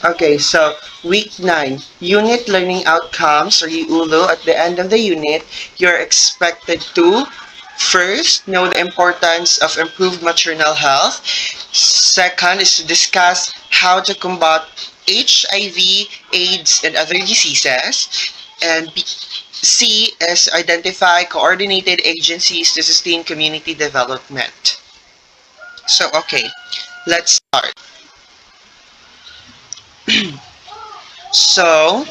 Okay, so week 9, unit learning outcomes or ULO. At the end of the unit, you're expected to first know the importance of improved maternal health. Second is to discuss how to combat HIV, AIDS, and other diseases. And C is identify coordinated agencies to sustain community development. So, okay, let's start. So,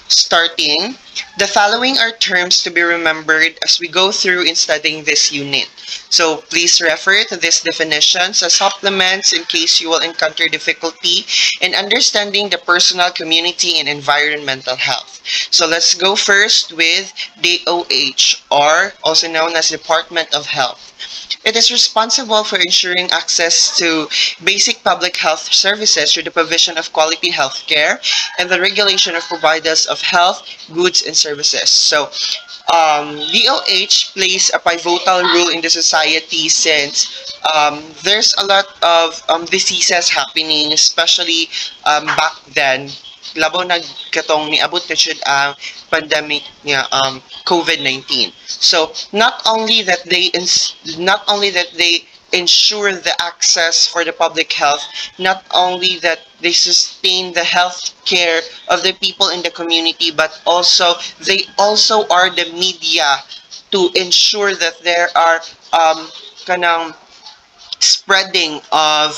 starting, the following are terms to be remembered as we go through in studying this unit. So please refer to these definitions as supplements in case you will encounter difficulty in understanding the personal, community, and environmental health. So let's go first with DOH, or also known as Department of Health. It is responsible for ensuring access to basic public health services through the provision of quality health care and the regulation of providers of health, goods, and services. So, DOH plays a pivotal role in the society since there's a lot of diseases happening, especially back then. Labaw na katong niabot na siya ang pandemic niya COVID-19. So not only that they ensure the access for the public health, not only that they sustain the health care of the people in the community, but also they also are the media to ensure that there are kanang spreading of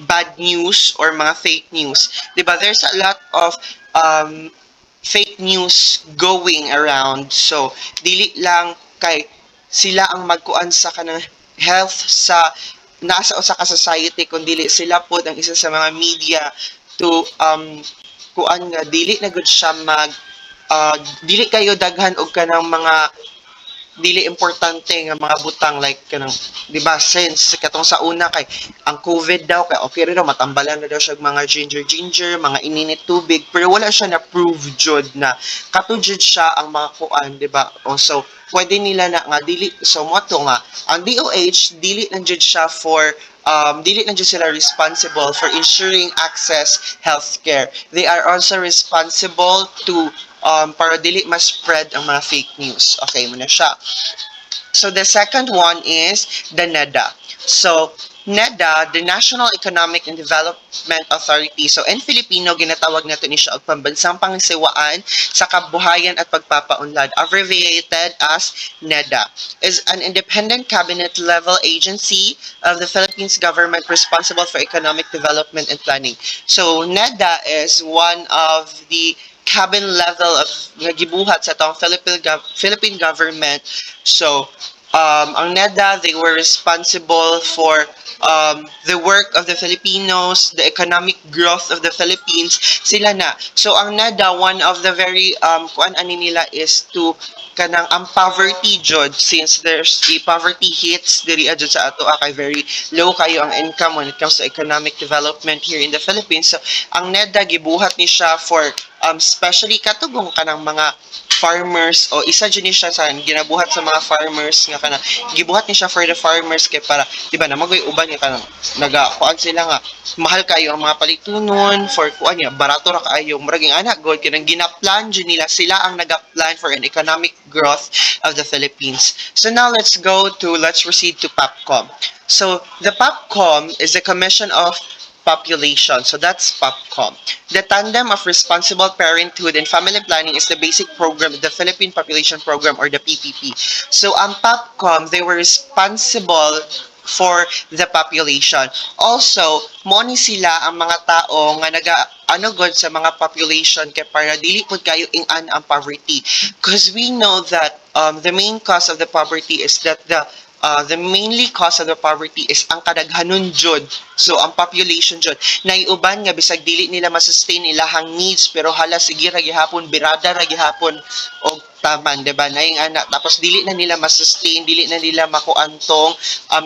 bad news or mga fake news. Diba? There's a lot of fake news going around. So, dili lang kay sila ang magkuan sa kanang health sa nasa usa ka society, kundi sila po ang isa sa mga media to kuan nga dili na gud siya mag dili kayo daghan og kanang mga dili importante nga mga butang like kanang di ba since katong sa una kay ang COVID daw kay okay ra matambalan na daw siya mga ginger mga ininit tubig pero wala siya na prove jud na kato jud siya ang mga kuan di ba so pwede nila na nga dili so mo to nga ang DOH dili lang jud siya for dili lang jud sila responsible for ensuring access healthcare. They are also responsible to para dili ma-spread ang mga fake news. Okay, muna siya. So the second one is the NEDA. So NEDA, the National Economic and Development Authority. So in Filipino, ginatawag nato ni siya og pambansang pangasiwaan sa kabuhayan at pagpapaunlad, abbreviated as NEDA, is an independent cabinet-level agency of the Philippines government responsible for economic development and planning. So NEDA is one of the cabin level of gibuhat sa tong Philippine government. So ang NEDA, they were responsible for the work of the Filipinos, the economic growth of the Philippines, sila na. So ang NEDA, one of the very kuan ani nila is to kanang ang poverty jud since there's a poverty hits diri jud sa ato kay very low kayo ang income when it comes to economic development here in the Philippines. So ang NEDA gibuhat ni siya for especially katugong kanang mga farmers o isa dyan siya sa ginabuhat sa mga farmers nga kanang gibuhat ni siya for the farmers kay para di ba na magoy uban nga kanang kuan sila nga mahal kayo ang mga palitunon for kuan niya barato ra kaayo murag ang anak god kanang ginaplan dyan nila sila ang nagaplan for an economic growth of the Philippines. So now let's proceed to PAPCOM. So the PAPCOM is the Commission of Population. So that's POPCOM. The Tandem of Responsible Parenthood and Family Planning is the basic program of the Philippine Population Program or the PPP. So ang POPCOM, they were responsible for the population. Also, mo ni sila ang mga tao nga god sa mga population kay para dili pud kayo ing-an ang poverty. Because we know that the main cause of the poverty is that the mainly cause of the poverty is ang kadaghanon jud. So ang population jud naiuban nga bisag dili nila masustain ilahang needs pero hala sige ra gihapon birada ra gihapon og taman diba naing anak tapos dili na nila masustain dili na nila makuantong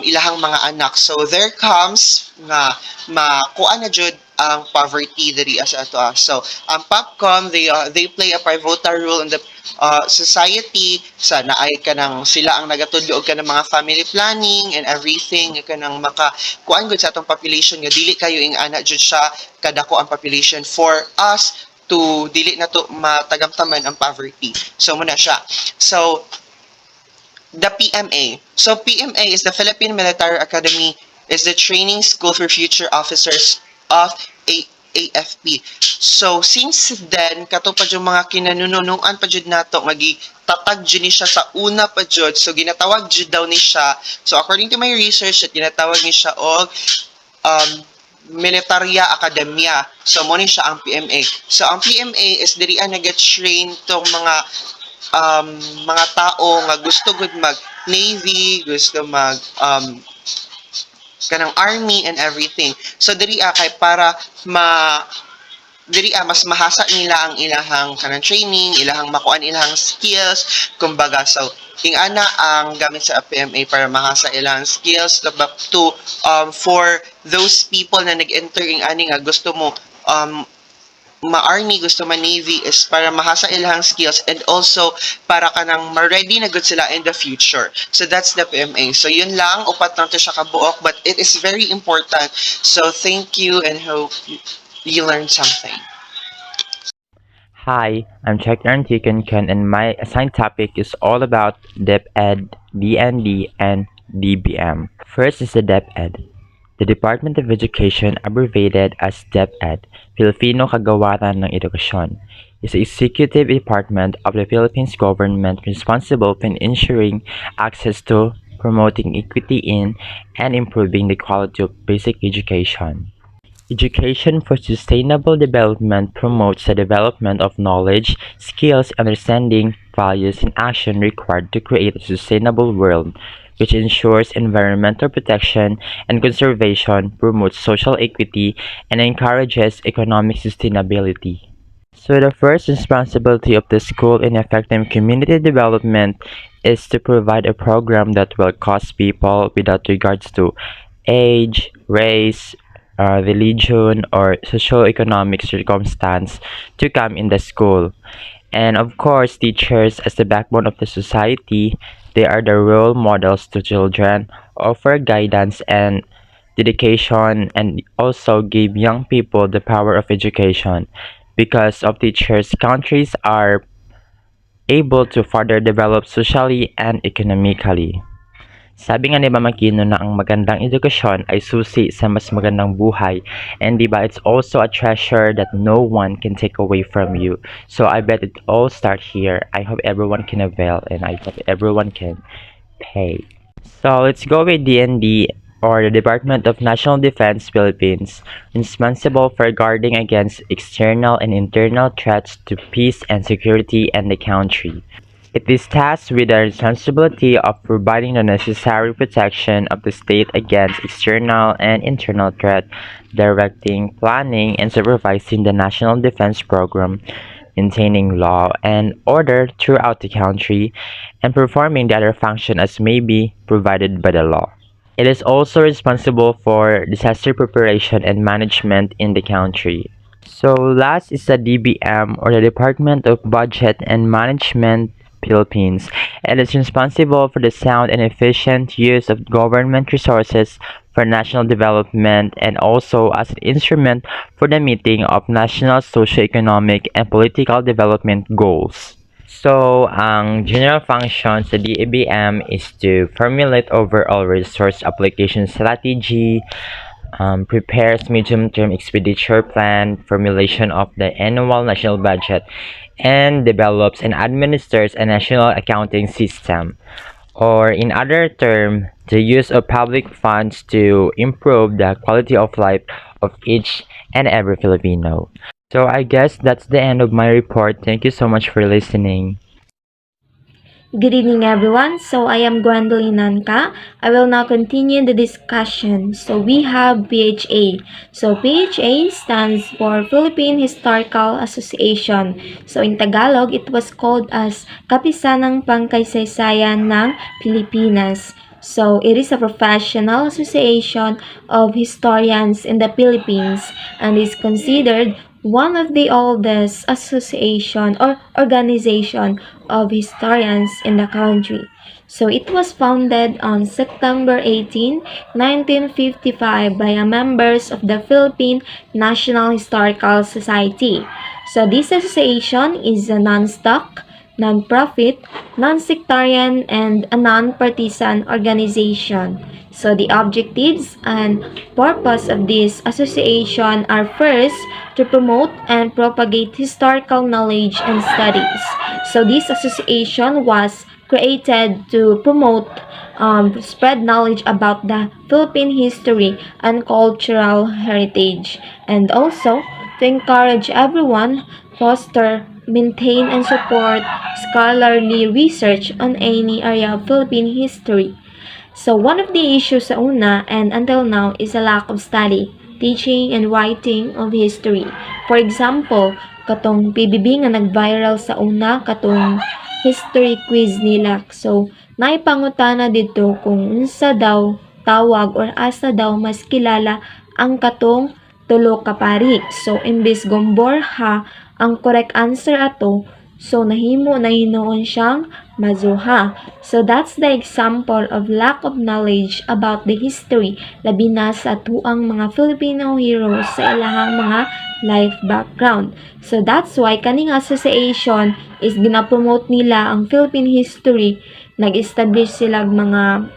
ilahang mga anak. So there comes nga makuan na jud ang poverty diri sa ato. So ang POPCOM, they play a pivotal role in the society. Sa naay kanang sila ang nagatudlo og kanang mga family planning and everything, kanang makakuan gud sa atong population nga dili kayo ing ana jud siya kadako ang population for us to dili na to matagamtaman ang poverty. So muna siya. So the PMA. So PMA is the Philippine Military Academy, is the training school for future officers of AFP. So since then katupad yung mga kinanununuan pa jud nato nga gitatag jud ni siya sa una pa jud. So ginatawag jud daw ni siya. So according to my research, at ginatawag ni siya og Militarya Academia. So mo ni siya ang PMA. So ang PMA is diri nag-train tong mga tao nga gusto gud mag Navy, gusto mag kanang army and everything. So diri kay para mas mahasa nila ang ilahang kanang training, ilahang makuan ilahang skills, kumbaga. So ingana ang gamit sa PMA para mahasa ilahang skills to for those people na nag-enter ing ani nga gusto mo ma-army, gusto ma-navy, is para mahasa ilahang skills and also para kanang ma-ready na good sila in the future. So that's the PMA. So yun lang, upat lang to siya kabuok, but it is very important. So thank you and hope you learned something. Hi, I'm Check Concon, and my assigned topic is all about DepEd, DND, and DBM. First is the DepEd. The Department of Education, abbreviated as DepEd, Filipino Kagawaran ng Edukasyon, is the executive department of the Philippines government responsible for ensuring access to, promoting equity in, and improving the quality of basic education. Education for sustainable development promotes the development of knowledge, skills, understanding, values, and action required to create a sustainable world, which ensures environmental protection and conservation, promotes social equity, and encourages economic sustainability. So the first responsibility of the school in effective community development is to provide a program that will cause people without regards to age, race, religion, or socio-economic circumstance to come in the school. And of course, teachers as the backbone of the society, they are the role models to children, offer guidance and dedication, and also give young people the power of education. Because of teachers, countries are able to further develop socially and economically. Sabi nga ni Mama Aquino na ang magandang edukasyon ay susi sa mas magandang buhay, and diba it's also a treasure that no one can take away from you. So I bet it all start here. I hope everyone can avail, and I hope everyone can pay. So let's go with DND, or the Department of National Defense Philippines, responsible for guarding against external and internal threats to peace and security in the country. It is tasked with the responsibility of providing the necessary protection of the state against external and internal threat, directing, planning, and supervising the national defense program, maintaining law and order throughout the country, and performing the other function as may be provided by the law. It is also responsible for disaster preparation and management in the country. So last is the DBM, or the Department of Budget and Management Philippines, and is responsible for the sound and efficient use of government resources for national development, and also as an instrument for the meeting of national socio-economic and political development goals. So, ang general function sa DBM is to formulate overall resource application strategy, prepares medium-term expenditure plan, formulation of the annual national budget, and develops and administers a national accounting system, or in other terms, the use of public funds to improve the quality of life of each and every Filipino. So I guess that's the end of my report. Thank you so much for listening. Good evening, everyone. So I am Guendolen Nanca. I will now continue the discussion. So we have PHA. So PHA stands for Philippine Historical Association. So in Tagalog, it was called as Kapisanang Pangkaysaysayan ng Pilipinas. So it is a professional association of historians in the Philippines and is considered one of the oldest association or organization of historians in the country. So it was founded on September 18, 1955 by members of the Philippine National Historical Society. So this association is a non-stock, non-profit, non-sectarian, and a non-partisan organization. So the objectives and purpose of this association are first, to promote and propagate historical knowledge and studies. So this association was created to promote spread knowledge about the Philippine history and cultural heritage, and also to encourage everyone, foster, maintain, and support scholarly research on any area of Philippine history. So one of the issues sa una and until now is a lack of study, teaching, and writing of history. For example, katong PBB nga nag-viral sa una, katong history quiz nila. So, naipangutana dito kung unsa daw tawag or asa daw mas kilala ang katong tulo ka pari. So, imbis gomborha ang correct answer ato, so nahimo na hinoon siyang mazuha. So that's the example of lack of knowledge about the history, labi na sa tuang mga Filipino heroes sa ilahang mga life background. So that's why kaning association is ginapromote nila ang Philippine history. Nag-establish sila mga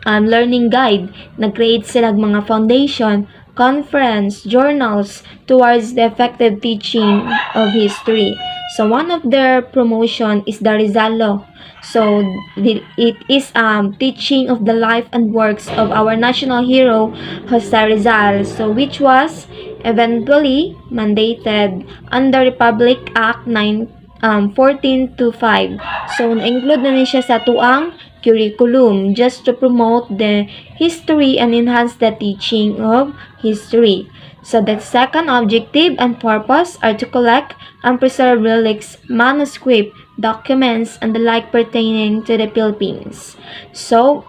learning guide, nag-create sila mga foundation, conference, journals towards the effective teaching of history. So one of their promotion is the Rizal Law. So it is teaching of the life and works of our national hero Jose Rizal, so which was eventually mandated under Republic Act 1425. So na-include na siya sa tuang curriculum just to promote the history and enhance the teaching of history. So the second objective and purpose are to collect and preserve relics, manuscript, documents, and the like pertaining to the Philippines. So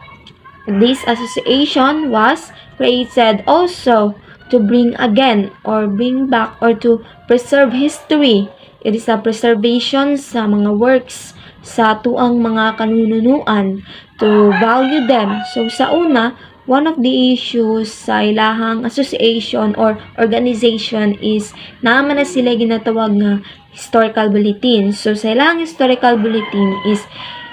this association was created also to bring again or bring back or to preserve history. It is a preservation sa mga works sa tuang mga kanunuan, to value them. So sa una, one of the issues sa ilahang association or organization is naman na sila ginatawag nga historical bulletin. So sa ilahang historical bulletin is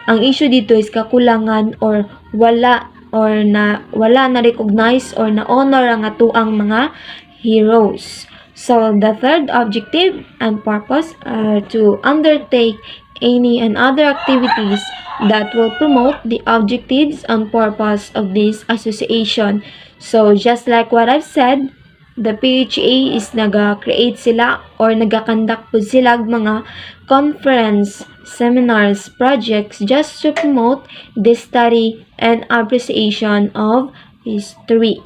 ang issue dito is kakulangan or wala na recognize or na honor ang atuang mga heroes. So the third objective and purpose are to undertake any and other activities that will promote the objectives and purpose of this association. So just like what I've said, the PHA is naga-create sila or naga-conduct po sila mga conference, seminars, projects just to promote the study and appreciation of history.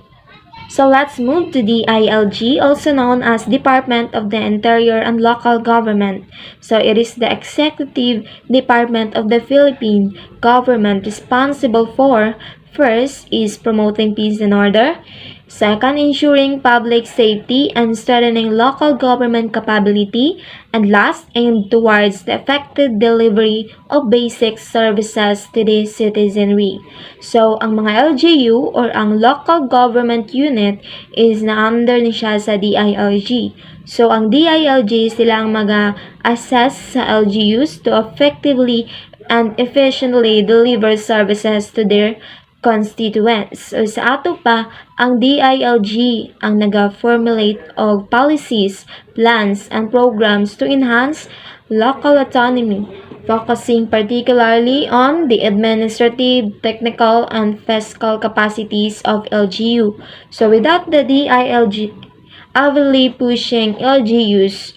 So let's move to DILG, also known as Department of the Interior and Local Government. So it is the executive department of the Philippine government responsible for, first is promoting peace and order, second, ensuring public safety and strengthening local government capability, and last, aimed towards the effective delivery of basic services to the citizenry. So, ang mga LGU or ang local government unit is na under ni siya sa DILG. So, ang DILG silang mag-assess sa LGUs to effectively and efficiently deliver services to their constituents. So, sa ato pa, ang DILG ang naga-formulate of policies, plans, and programs to enhance local autonomy, focusing particularly on the administrative, technical, and fiscal capacities of LGU. So, without the DILG avidly pushing LGUs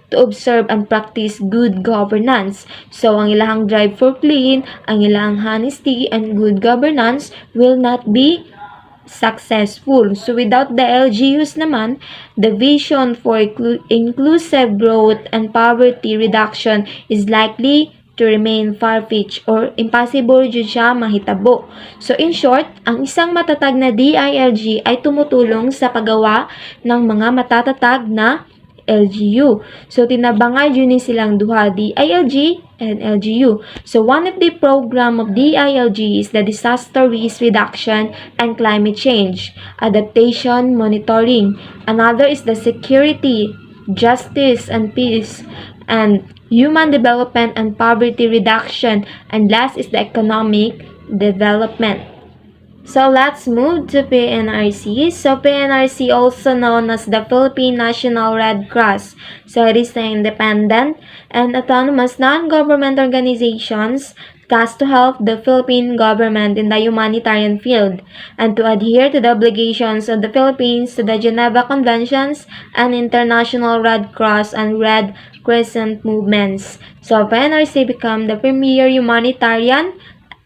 to observe and practice good governance. So, ang ilahang drive for clean, ang ilahang honesty and good governance will not be successful. So, without the LGUs naman, the vision for inclusive growth and poverty reduction is likely to remain far-fetched or impossible jud siya mahitabo. So in short, ang isang matatag na DILG ay tumutulong sa paggawa ng mga matatatag na LGU. So tinabangay yun ni silang duha, DILG and LGU. So one of the program of DILG is the disaster risk reduction and climate change adaptation monitoring. Another is the security, justice and peace, and human development and poverty reduction, and last is the economic development. So let's move to PNRC. So PNRC, also known as the Philippine National Red Cross. So it is an independent and autonomous non-government organizations tasked to help the Philippine government in the humanitarian field and to adhere to the obligations of the Philippines to the Geneva Conventions and International Red Cross and Red Crescent movements. So PNRC became the premier humanitarian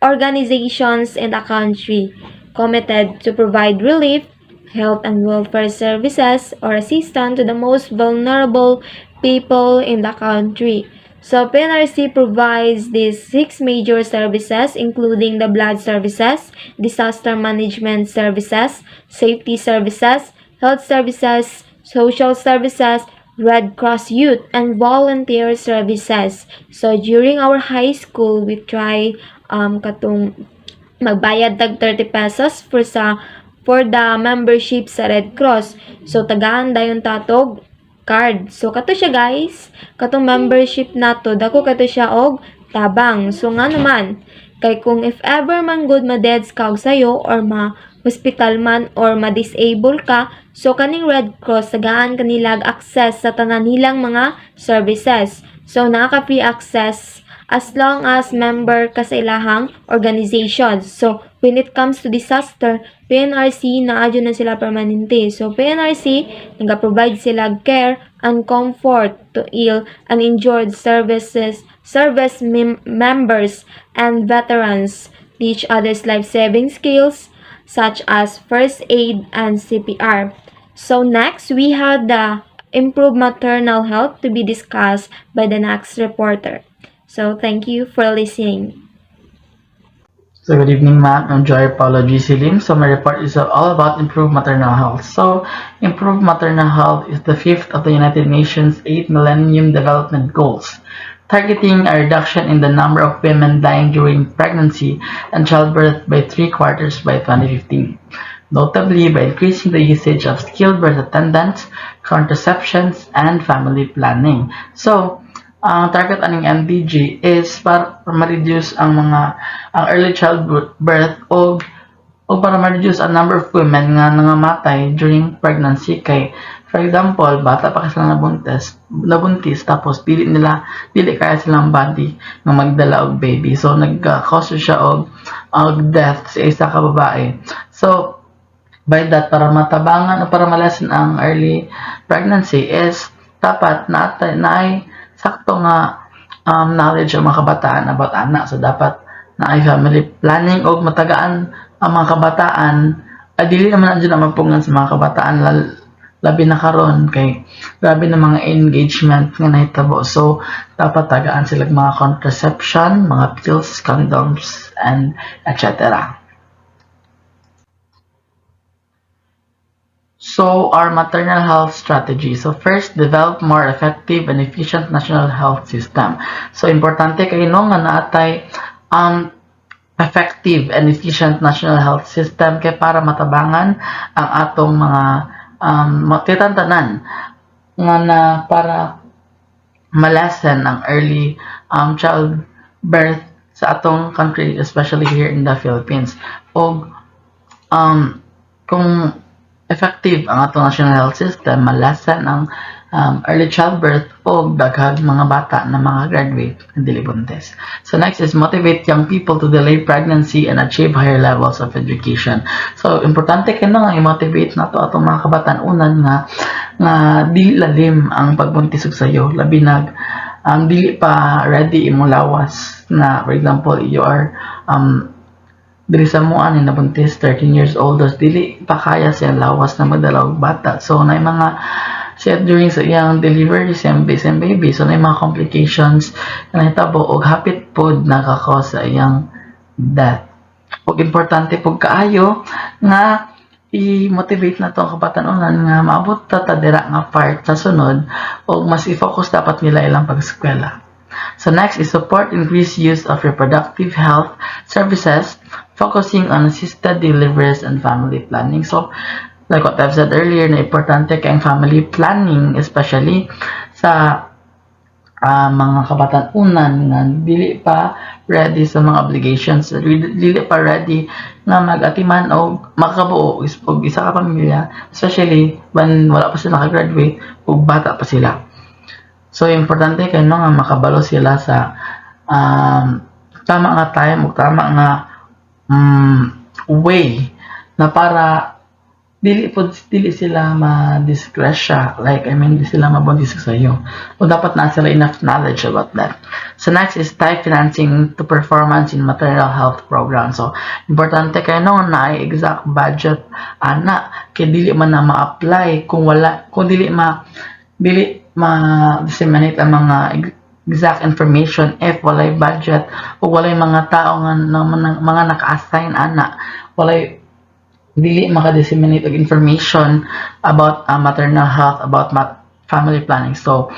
organizations in the country committed to provide relief, health and welfare services, or assistance to the most vulnerable people in the country. So PNRC provides these 6 major services, including the blood services, disaster management services, safety services, health services, social services, Red Cross Youth, and volunteer services. So during our high school, we try katong magbayad tag 30 pesos for the membership sa Red Cross. So tagahan dayon tatog card. So kato siya guys, katong membership nato dako kato siya og tabang. So nga naman kay kung if ever man good ma-deads ka og sayo or ma-hospital man or ma-disable ka, so kaning Red Cross tagaan kanilag access sa tanan nilang mga services. So nakaka-free access as long as member ka sa ilahang organizations. So, when it comes to disaster, PNRC naadyo na sila permanente. So, PNRC, nag-provide sila care and comfort to ill and injured service members and veterans, teach others life-saving skills such as first aid and CPR. So, next, we have the improved maternal health to be discussed by the next reporter. So, thank you for listening. So, good evening, ma'am. I'm Paulo G. Selim. So, my report is all about improved maternal health. So, improved maternal health is the 5th of the United Nations 8 Millennium Development Goals, targeting a reduction in the number of women dying during pregnancy and childbirth by 3/4 by 2015, notably by increasing the usage of skilled birth attendants, contraceptions, and family planning. So, ang target aning MDG is para ma-reduce ang early childbirth o para ma-reduce ang number of women nga nangamatay during pregnancy. Kay for example, bata pa sila nabuntis tapos dili kaya silang body nga magdala og baby, so nag-cause siya og death sa isa ka babae. So by that, para matabangan o para malasan ang early pregnancy is dapat na ay sakto nga knowledge ang mga kabataan about anak. So dapat na ay family planning o matagaan ang mga kabataan. Dili naman andyan ang mapungan sa mga kabataan labi na karon kay grabe na mga engagement nga nahitabo. So dapat tagaan sila mga contraception, mga pills, condoms, and etc. So, our maternal health strategy. So, first, develop more effective and efficient national health system. So, importante kayo nga naatay effective and efficient national health system kay para matabangan ang atong mga titantanan nga na para malasan ang early childbirth sa atong country, especially here in the Philippines. O kung effective ang atong national health system, malasan ang early childbirth o daghang mga bata na mga graduate ng dili buntis. So next is motivate young people to delay pregnancy and achieve higher levels of education. So importante kay nga i-motivate nato atong mga kabataan unan nga dili lalim ang pagbuntis og sayo, labi dili pa ready imong lawas na for example you are diri sa muan ni nabuntis 13 years old, dili pa kaya siya lawas na magdala og bata. So nay mga siya during sa iyang delivery same baby so na mga complications na nahitabo og hapit pod nakakause sa iyang death. Ug importante pud kaayo nga i-motivate na to ang kabatanunan nga maabot ta dira nga part sa sunod ug mas i-focus dapat nila ilang pag-eskwela. So next is support increased use of reproductive health services, focusing on assisted deliveries and family planning. So like what I've said earlier, na importante kay ang family planning, especially sa mga kabatanunan nga dili pa ready sa mga obligations, dili pa ready na mag-atiman o makabuo og isa ka pamilya, especially when wala pa sila nakagraduate o bata pa sila. So importante kay no nga makabalo sila sa tama nga time o tama nga way na para dili sila ma-disgrasya, like di sila mabundis sa iyo. O dapat na sila enough knowledge about that. So next is tie financing to performance in maternal health program. So importante kay no na ay exact budget ana kay dili man na ma-apply kung dili ma-disseminate ang mga exact information if walay budget o walay mga tao nga mga naka-assign ana, walay dili maka-disseminate og information about maternal health, about family planning. So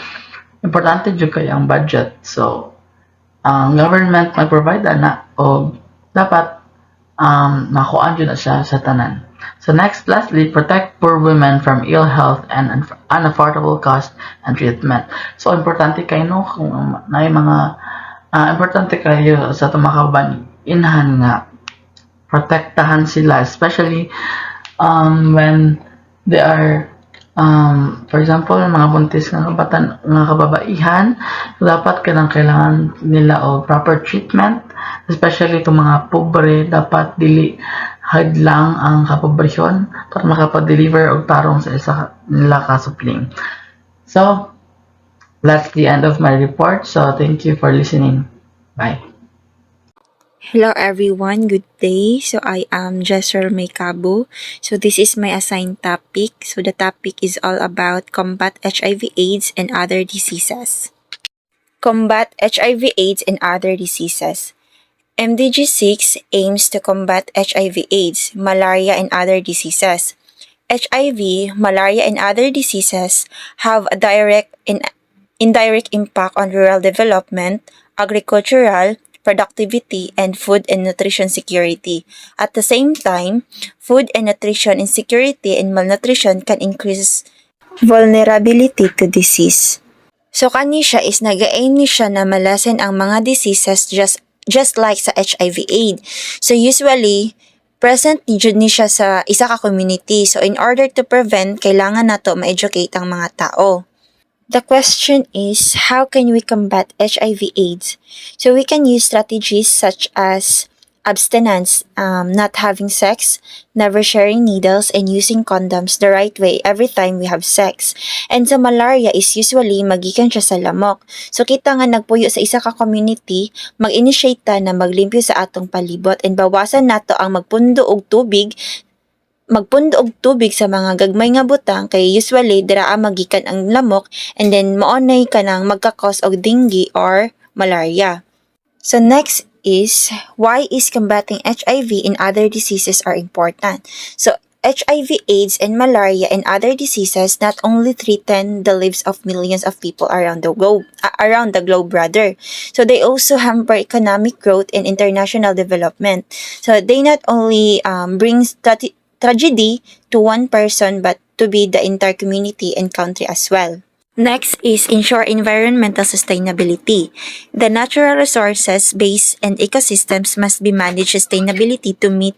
importante jud kay ang budget. So ang government mag-provide na o dapat makuan jud na siya sa tanan. So next, lastly, protect poor women from ill health and unaffordable cost and treatment. So importante kay no kung naay mga importante kayo sa tumakaban inhan nga protektahan sila, especially when they are for example mga buntis nga kababaihan, dapat kailangan nila og proper treatment, especially itong mga pobre, dapat dili hadlang ang kapobrehon para makapag-deliver og tarong sa isa nila kasupling. So that's the end of my report, so thank you for listening. Bye. Hello everyone, good day. So I am Jezrhael May Cabo. So this is my assigned topic. So the topic is all about combat HIV/AIDS and other diseases. Combat HIV/AIDS and other diseases. MDG 6 aims to combat HIV/AIDS, malaria and other diseases. HIV, malaria and other diseases have a direct and indirect impact on rural development, agricultural, productivity, and food and nutrition security. At the same time, food and nutrition insecurity and malnutrition can increase vulnerability to disease. So kani siya is nag-aim ni siya na malasen ang mga diseases just like sa HIV/AIDS. So usually, present ni jud ni siya sa isa ka community. So in order to prevent, kailangan nato ma-educate ang mga tao. The question is, how can we combat HIV/AIDS? So we can use strategies such as abstinence, not having sex, never sharing needles, and using condoms the right way every time we have sex. And sa malaria is usually magikan siya sa lamok. So kita nga nagpuyo sa isa ka community, mag-initiate ta na maglimpyo sa atong palibot and bawasan nato ang magpundo og tubig sa mga gagmay nga butang kay usually dira magikan ang lamok and then maonay ka nang magka-cause og dengue or malaria. So next is, why is combating HIV and other diseases are important? So HIV/AIDS and malaria and other diseases not only threaten the lives of millions of people around the globe rather. So they also hamper economic growth and international development. So they not only bring tragedy to one person but to be the entire community and country as well. Next is ensure environmental sustainability. The natural resources, base, and ecosystems must be managed sustainability to meet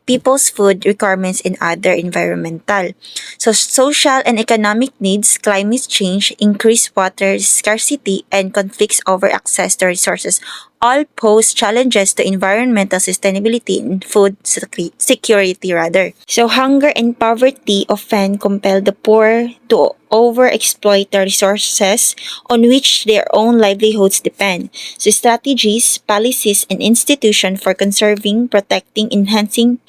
people's food requirements and other environmental. So social and economic needs, climate change, increased water scarcity, and conflicts over access to resources all pose challenges to environmental sustainability and food security rather. So hunger and poverty often compel the poor to overexploit the resources on which their own livelihoods depend. So strategies, policies, and institutions for conserving, protecting, enhancing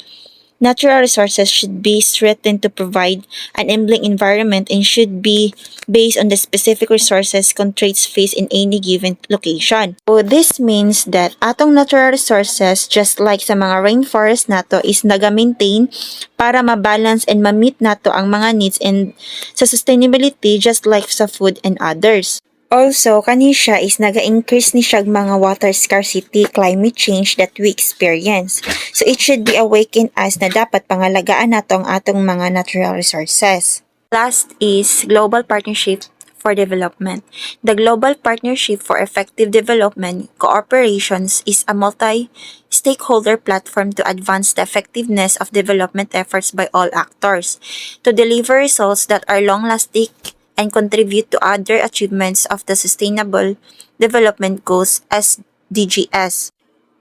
Natural resources should be threatened to provide an enabling environment and should be based on the specific resources countries face in any given location. So this means that atong natural resources, just like sa mga rainforest nato, is naga-maintain para ma-balance and ma-meet nato ang mga needs and sa sustainability just like sa food and others. Also, kani siya is naga-increase ni siya mga water scarcity, climate change that we experience. So, it should be awaken us na dapat pangalagaan nato ang atong mga natural resources. Last is Global Partnership for Development. The Global Partnership for Effective Development Cooperations is a multi-stakeholder platform to advance the effectiveness of development efforts by all actors, to deliver results that are long-lasting and contribute to other achievements of the Sustainable Development Goals SDGs.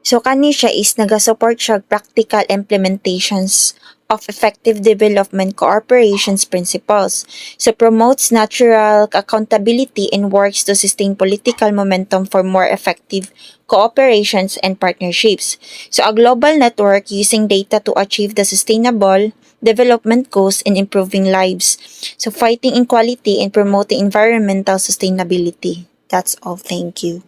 So kani siya is naga-support siya practical implementations of effective development cooperations principles. So promotes natural accountability and works to sustain political momentum for more effective cooperations and partnerships. So a global network using data to achieve the sustainable development goals in improving lives. So fighting inequality and promoting environmental sustainability. That's all. Thank you.